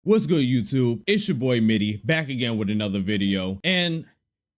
What's good, YouTube? It's your boy Mitty, back again with another video. And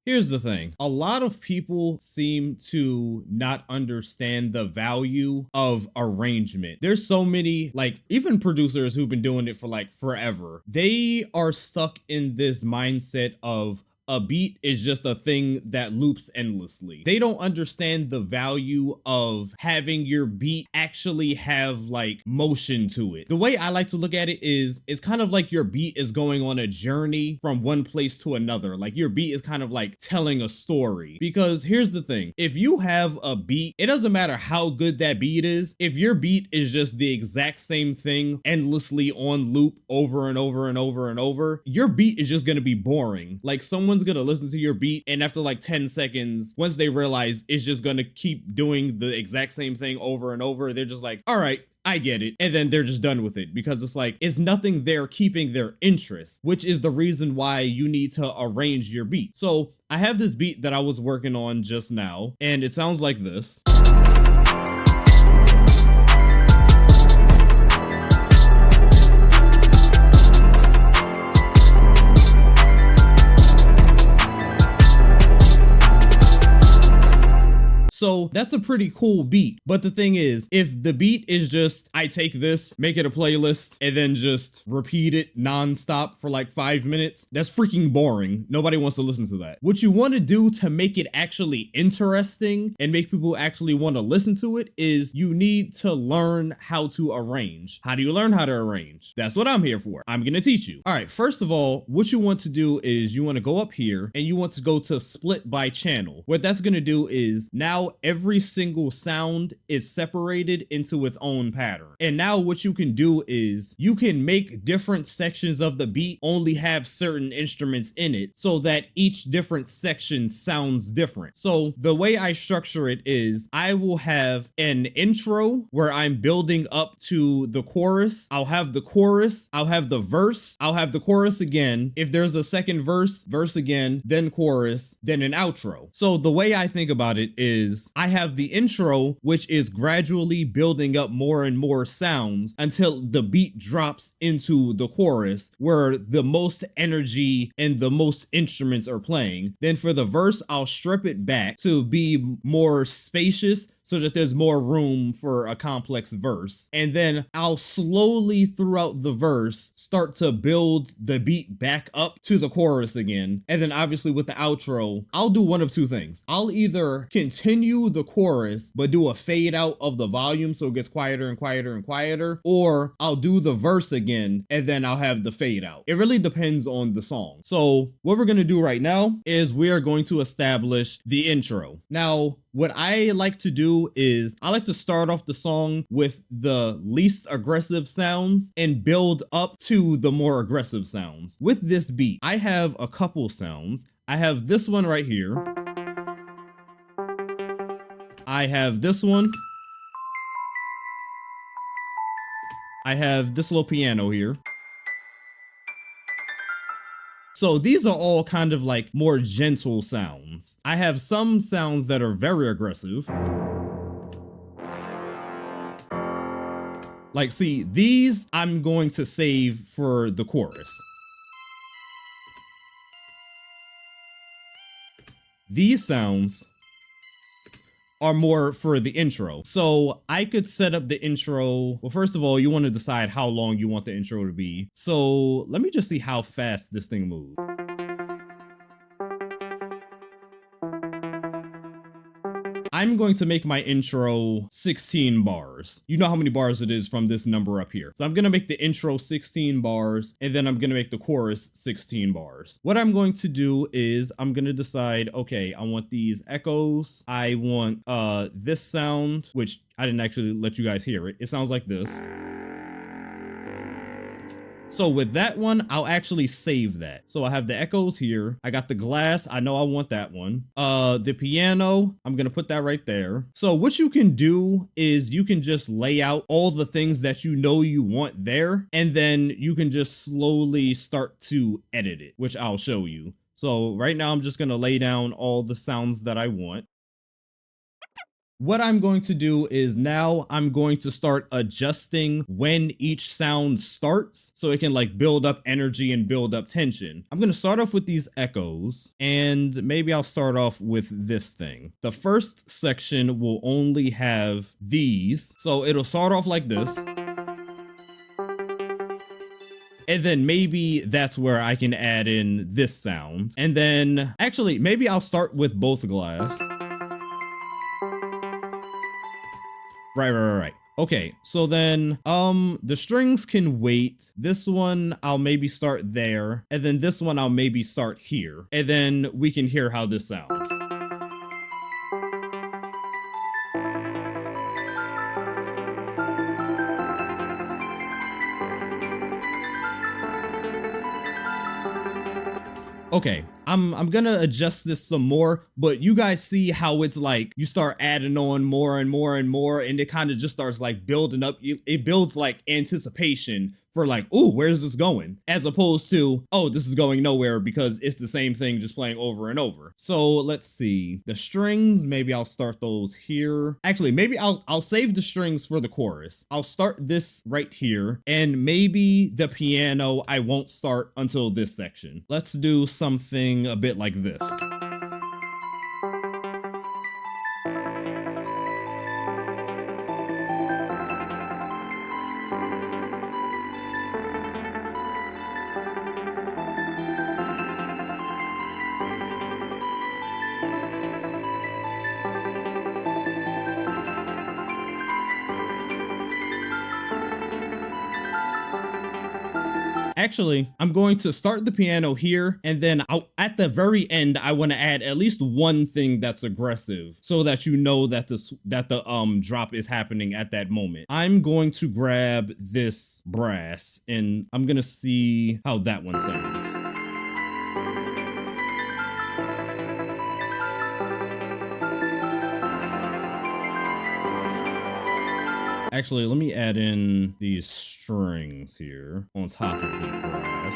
here's the thing. A lot of people seem to not understand the value of arrangement. There's so many, even producers who've been doing it for forever. They are stuck in this mindset of a beat is just a thing that loops endlessly. They don't understand the value of having your beat actually have motion to it. The way I like to look at it is it's kind of like your beat is going on a journey from one place to another. Like your beat is kind of like telling a story. Because here's the thing, if you have a beat, it doesn't matter how good that beat is. If your beat is just the exact same thing endlessly on loop over and over and over and over, your beat is just gonna be boring. Like someone's gonna listen to your beat and after like 10 seconds, once they realize it's just gonna keep doing the exact same thing over and over, they're just like, all right, I get it. And then they're just done with it because it's nothing there keeping their interest, which is the reason why you need to arrange your beat. So I have this beat that I was working on just now, and it sounds like this. So that's a pretty cool beat. But the thing is, if the beat is just, I take this, make it a playlist, and then just repeat it nonstop for like 5 minutes, that's freaking boring. Nobody wants to listen to that. What you want to do to make it actually interesting and make people actually want to listen to it is you need to learn how to arrange. How do you learn how to arrange? That's what I'm here for. I'm going to teach you. All right, first of all, what you want to do is you want to go up here and you want to go to split by channel. What that's going to do is now every single sound is separated into its own pattern. And now what you can do is you can make different sections of the beat only have certain instruments in it so that each different section sounds different. So the way I structure it is I will have an intro where I'm building up to the chorus. I'll have the chorus, I'll have the verse, I'll have the chorus again. If there's a second verse again, then chorus, then an outro. So the way I think about it is I have the intro, which is gradually building up more and more sounds until the beat drops into the chorus where the most energy and the most instruments are playing. Then for the verse, I'll strip it back to be more spacious so that there's more room for a complex verse. And then I'll slowly throughout the verse start to build the beat back up to the chorus again. And then obviously with the outro, I'll do one of two things. I'll either continue the chorus, but do a fade out of the volume so it gets quieter and quieter and quieter, or I'll do the verse again and then I'll have the fade out. It really depends on the song. So what we're gonna do right now is we are going to establish the intro. Now, what I like to do is I like to start off the song with the least aggressive sounds and build up to the more aggressive sounds. With this beat, I have a couple sounds. I have this one right here. I have this one. I have this little piano here. So these are all kind of like more gentle sounds. I have some sounds that are very aggressive. Like, see, these I'm going to save for the chorus. These sounds are more for the intro. So I could set up the intro. Well, first of all, you want to decide how long you want the intro to be. So let me just see how fast this thing moves. I'm going to make my intro 16 bars. You know how many bars it is from this number up here. So I'm going to make the intro 16 bars, and then I'm going to make the chorus 16 bars. What I'm going to do is I'm going to decide, okay, I want these echoes. I want this sound, which I didn't actually let you guys hear it. It sounds like this. So with that one, I'll actually save that. So I have the echoes here. I got the glass. I know I want that one. The piano, I'm going to put that right there. So what you can do is you can just lay out all the things that you know you want there, and then you can just slowly start to edit it, which I'll show you. So right now I'm just going to lay down all the sounds that I want. what I'm going to do is now I'm going to start adjusting when each sound starts so it can like build up energy and build up tension. I'm going to start off with these echoes, and maybe I'll start off with this thing. The first section will only have these, so it'll start off like this. And then maybe that's where I can add in this sound. And then actually, maybe I'll start with both glass. Right. Okay, so then the strings can wait. This one I'll maybe start there, and then this one I'll maybe start here, and then we can hear how this sounds. Okay, I'm gonna adjust this some more, but you guys see how it's like you start adding on more and more and more, and it kind of just starts like building up. It builds like anticipation for like, oh, where's this going? As opposed to, oh, this is going nowhere because it's the same thing just playing over and over. So let's see. The strings, maybe I'll start those here. Actually, maybe I'll save the strings for the chorus. I'll start this right here, and maybe the piano I won't start until this section. Let's do something a bit like this. Actually, I'm going to start the piano here, and then at the very end, I want to add at least one thing that's aggressive so that you know that the drop is happening at that moment. I'm going to grab this brass, and I'm going to see how that one sounds. Actually, let me add in these strings here on top of the brass.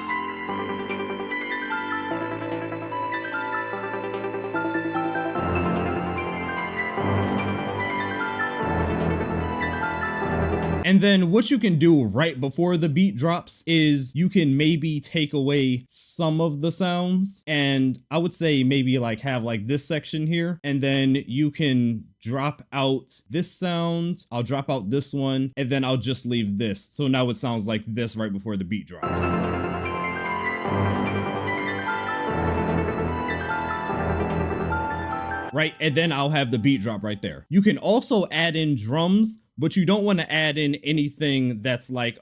And then what you can do right before the beat drops is you can maybe take away some of the sounds, and I would say maybe like have like this section here, and then you can drop out this sound, I'll drop out this one, and then I'll just leave this. So now it sounds like this right before the beat drops. Right, and then I'll have the beat drop right there. You can also add in drums, but you don't want to add in anything that's like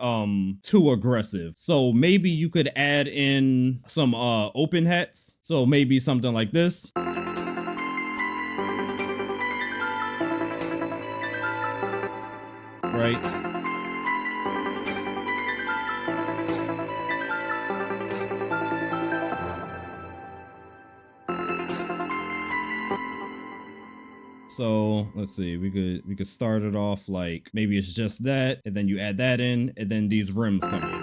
too aggressive. So maybe you could add in some open hats. So maybe something like this. Right. So let's see, we could start it off like maybe it's just that, and then you add that in, and then these rims come in.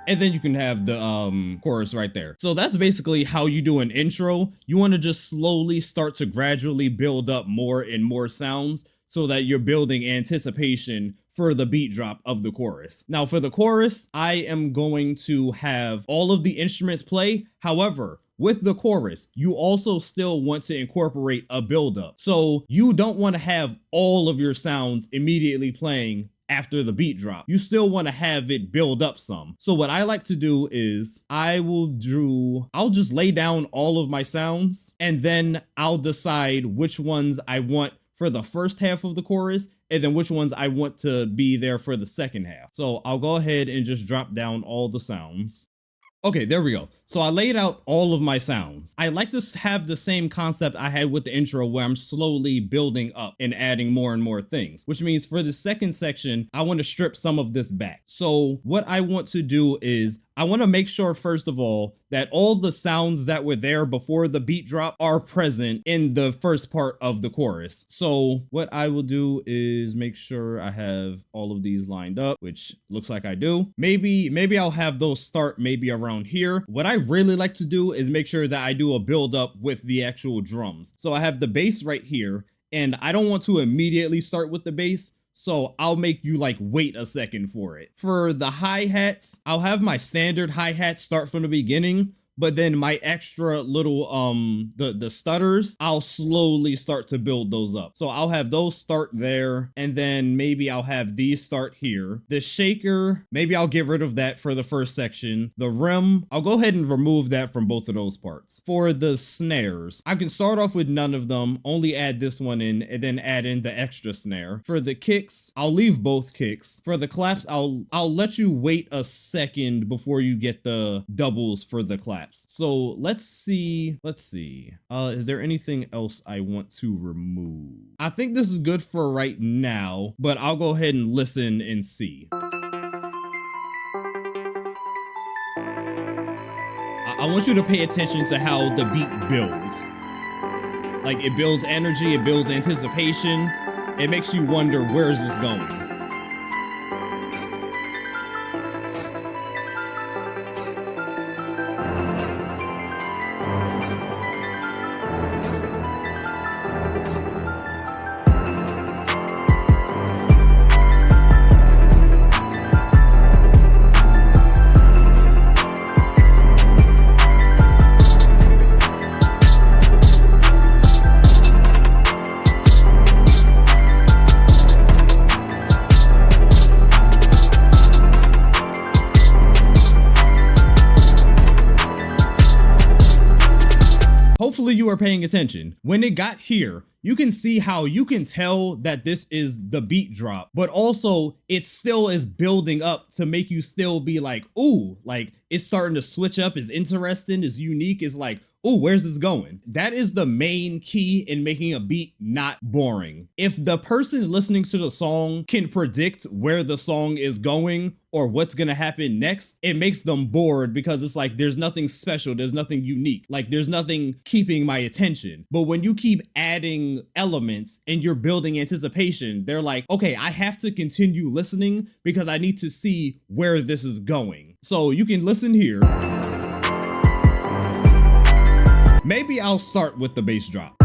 And then you can have the chorus right there. So that's basically how you do an intro. You want to just slowly start to gradually build up more and more sounds so that you're building anticipation for the beat drop of the chorus. Now for the chorus, I am going to have all of the instruments play. However, with the chorus, you also still want to incorporate a buildup. So you don't want to have all of your sounds immediately playing after the beat drop. You still want to have it build up some. So what I like to do is I'll just lay down all of my sounds, and then I'll decide which ones I want for the first half of the chorus, and then which ones I want to be there for the second half. So I'll go ahead and just drop down all the sounds. Okay, there we go. So I laid out all of my sounds. I like to have the same concept I had with the intro where I'm slowly building up and adding more and more things, which means for the second section, I want to strip some of this back. So what I want to do is I want to make sure, first of all, that all the sounds that were there before the beat drop are present in the first part of the chorus. So what I will do is make sure I have all of these lined up, which looks like I do. Maybe I'll have those start maybe around here. What I really like to do is make sure that I do a build up with the actual drums. So I have the bass right here, and I don't want to immediately start with the bass. So I'll make you like wait a second for it. For the hi-hats, I'll have my standard hi-hat start from the beginning, but then my extra little the stutters, I'll slowly start to build those up. So I'll have those start there, and then maybe I'll have these start here. The shaker, maybe I'll get rid of that for the first section. The rim, I'll go ahead and remove that from both of those parts. For the snares, I can start off with none of them, only add this one in, and then add in the extra snare. For the kicks, I'll leave both kicks. For the claps, I'll let you wait a second before you get the doubles for the claps. So let's see. Is there anything else I want to remove? I think this is good for right now, but I'll go ahead and listen and see. I want you to pay attention to how the beat builds. Like, it builds energy, it builds anticipation. It makes you wonder, where is this going? Hopefully you are paying attention. When it got here, you can see how you can tell that this is the beat drop, but also it still is building up to make you still be like, ooh, like it's starting to switch up, is interesting, is unique, is like, oh, where's this going? That is the main key in making a beat not boring. If the person listening to the song can predict where the song is going or what's gonna happen next, it makes them bored because it's like there's nothing special, there's nothing unique, like there's nothing keeping my attention. But when you keep adding elements and you're building anticipation, they're like, okay, I have to continue listening because I need to see where this is going. So you can listen here. Maybe I'll start with the bass drop.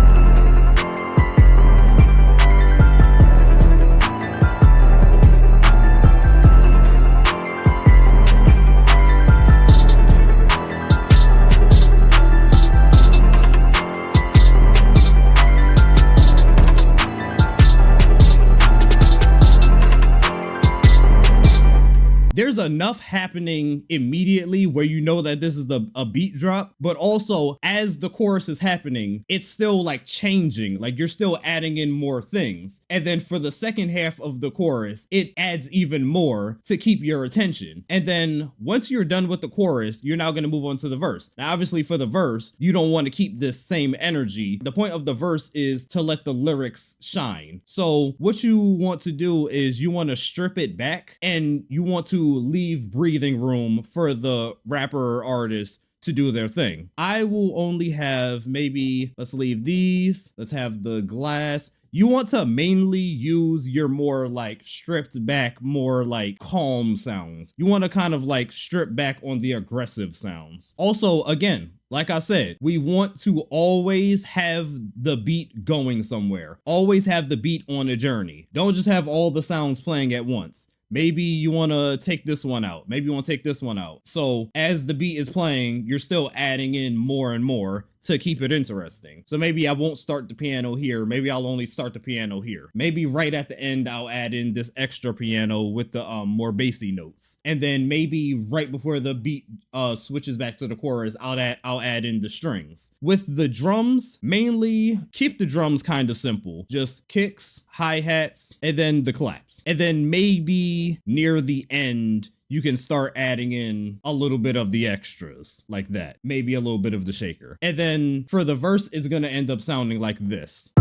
There's enough happening immediately where you know that this is a beat drop, but also as the chorus is happening, it's still like changing, like you're still adding in more things. And then for the second half of the chorus, it adds even more to keep your attention. And then once you're done with the chorus, you're now going to move on to the verse. Now, obviously for the verse, you don't want to keep this same energy. The point of the verse is to let the lyrics shine. So what you want to do is you want to strip it back and you want to leave breathing room for the rapper or artist to do their thing. I will only have maybe, let's leave these, let's have the glass. You want to mainly use your more like stripped back, more like calm sounds. You want to kind of like strip back on the aggressive sounds. Also, again, like I said, we want to always have the beat going somewhere. Always have the beat on a journey. Don't just have all the sounds playing at once. Maybe you want to take this one out. Maybe you want to take this one out. So as the beat is playing, you're still adding in more and more to keep it interesting. So maybe I won't start the piano here. Maybe I'll only start the piano here. Maybe right at the end, I'll add in this extra piano with the more bassy notes. And then maybe right before the beat switches back to the chorus, I'll add in the strings. With the drums, mainly keep the drums kind of simple. Just kicks, hi-hats, and then the claps. And then maybe near the end, you can start adding in a little bit of the extras like that. Maybe a little bit of the shaker. And then for the verse, it's gonna end up sounding like this.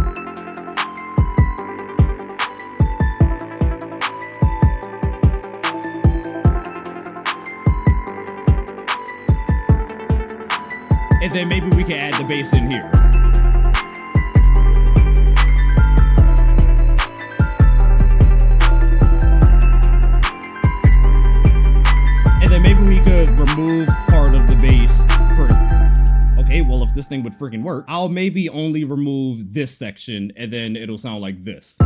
And then maybe we can add the bass in here. And then maybe we could remove part of the bass for, okay, well, if this thing would freaking work, I'll maybe only remove this section and then it'll sound like this.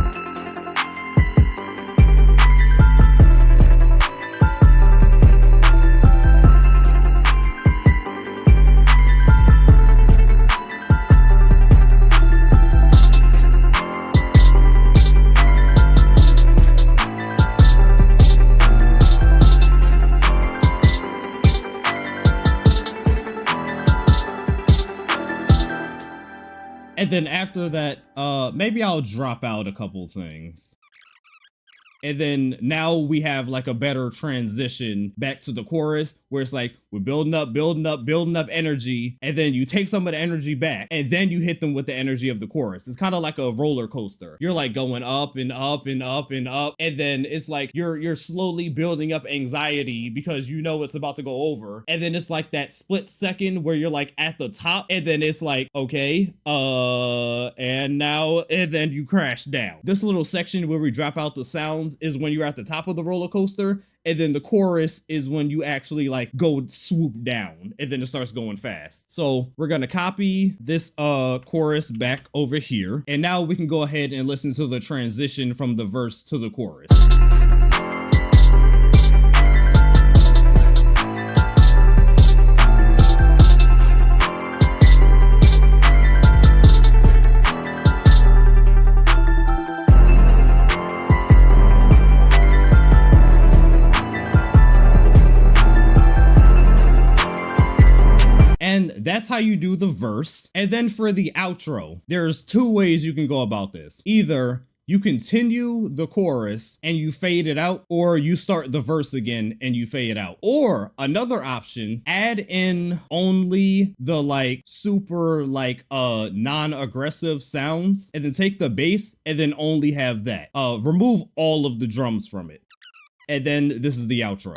And then after that, maybe I'll drop out a couple things. And then now we have like a better transition back to the chorus where it's like we're building up energy, and then you take some of the energy back and then you hit them with the energy of the chorus. It's kind of like a roller coaster. You're like going up and up and up and up, and then it's like you're slowly building up anxiety because you know it's about to go over. And then it's like that split second where you're like at the top, and then it's like, okay, and then you crash down. This little section where we drop out the sounds is when you're at the top of the roller coaster, and then the chorus is when you actually like go swoop down, and then it starts going fast. So we're gonna copy this chorus back over here, and now we can go ahead and listen to the transition from the verse to the chorus. And that's how you do the verse. And then for the outro, there's two ways you can go about this. Either you continue the chorus and you fade it out, or you start the verse again and you fade it out. Or another option, add in only the like super like non-aggressive sounds, and then take the bass and then only have that. Remove all of the drums from it. And then this is the outro.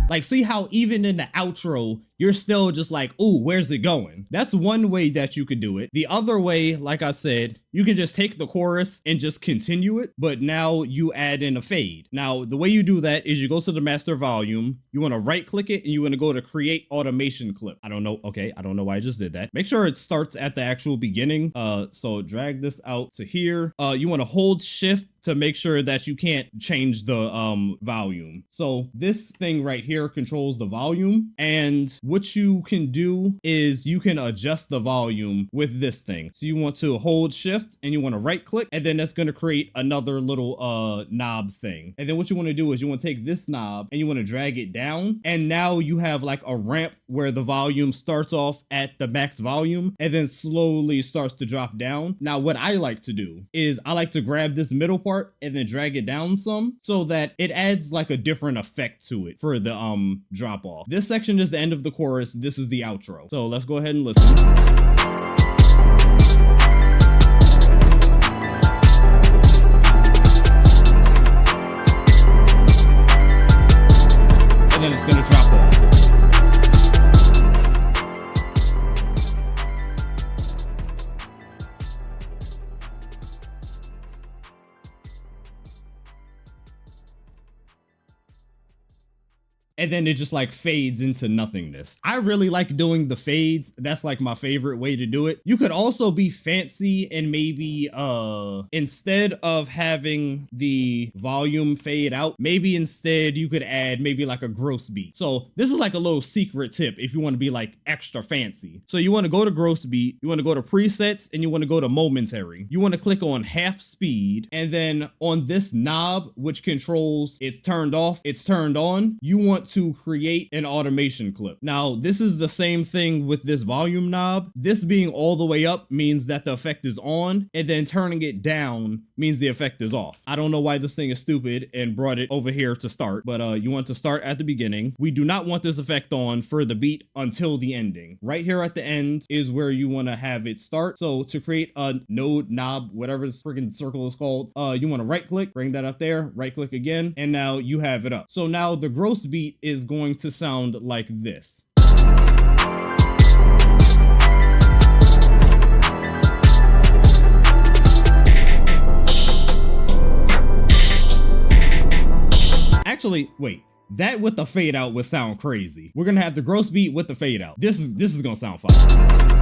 Like, see how even in the outro, you're still just like, ooh, where's it going? That's one way that you could do it. The other way, like I said, you can just take the chorus and just continue it, but now you add in a fade. Now, the way you do that is you go to the master volume, you want to right click it, and you want to go to create automation clip. I don't know. Okay, I don't know why I just did that. Make sure it starts at the actual beginning. So drag this out to here. You want to hold shift to make sure that you can't change the volume. So this thing right here controls the volume, and what you can do is you can adjust the volume with this thing. So you want to hold shift and you want to right click, and then that's going to create another little knob thing. And then what you want to do is you want to take this knob and you want to drag it down, and now you have like a ramp where the volume starts off at the max volume and then slowly starts to drop down. Now what I like to do is I like to grab this middle part and then drag it down some so that it adds like a different effect to it for the drop off. This section is the end of the chorus. This is the outro. So let's go ahead and listen. And then it's gonna drop off. And then it just like fades into nothingness. I really like doing the fades. That's like my favorite way to do it. You could also be fancy and maybe instead of having the volume fade out, maybe instead you could add maybe like a gross beat. So this is like a little secret tip if you want to be like extra fancy. So you want to go to gross beat, you want to go to presets, and you want to go to momentary. You want to click on half speed, and then on this knob which controls it's turned off, it's turned on, you want to create an automation clip. Now, this is the same thing with this volume knob. This being all the way up means that the effect is on, and then turning it down means the effect is off. I don't know why this thing is stupid and brought it over here to start, but you want to start at the beginning. We do not want this effect on for the beat until the ending. Right here at the end is where you want to have it start. So to create a node, knob, whatever this freaking circle is called, you want to right click, bring that up there, right click again, and now you have it up. So now the gross beat is going to sound like this. Actually, wait. That with the fade out would sound crazy. We're gonna have the gross beat with the fade out. This is gonna sound fire.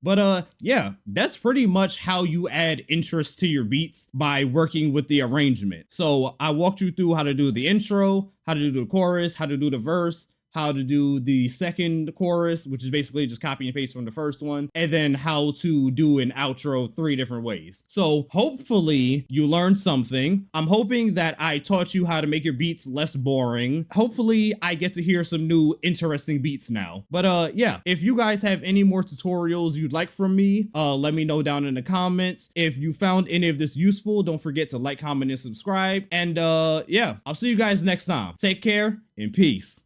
But yeah, that's pretty much how you add interest to your beats by working with the arrangement. So I walked you through how to do the intro, how to do the chorus, how to do the verse, how to do the second chorus, which is basically just copy and paste from the first one, and then how to do an outro 3 different ways. So hopefully you learned something. I'm hoping that I taught you how to make your beats less boring. Hopefully I get to hear some new interesting beats now. But yeah, if you guys have any more tutorials you'd like from me, let me know down in the comments. If you found any of this useful, don't forget to like, comment, and subscribe. And yeah, I'll see you guys next time. Take care and peace.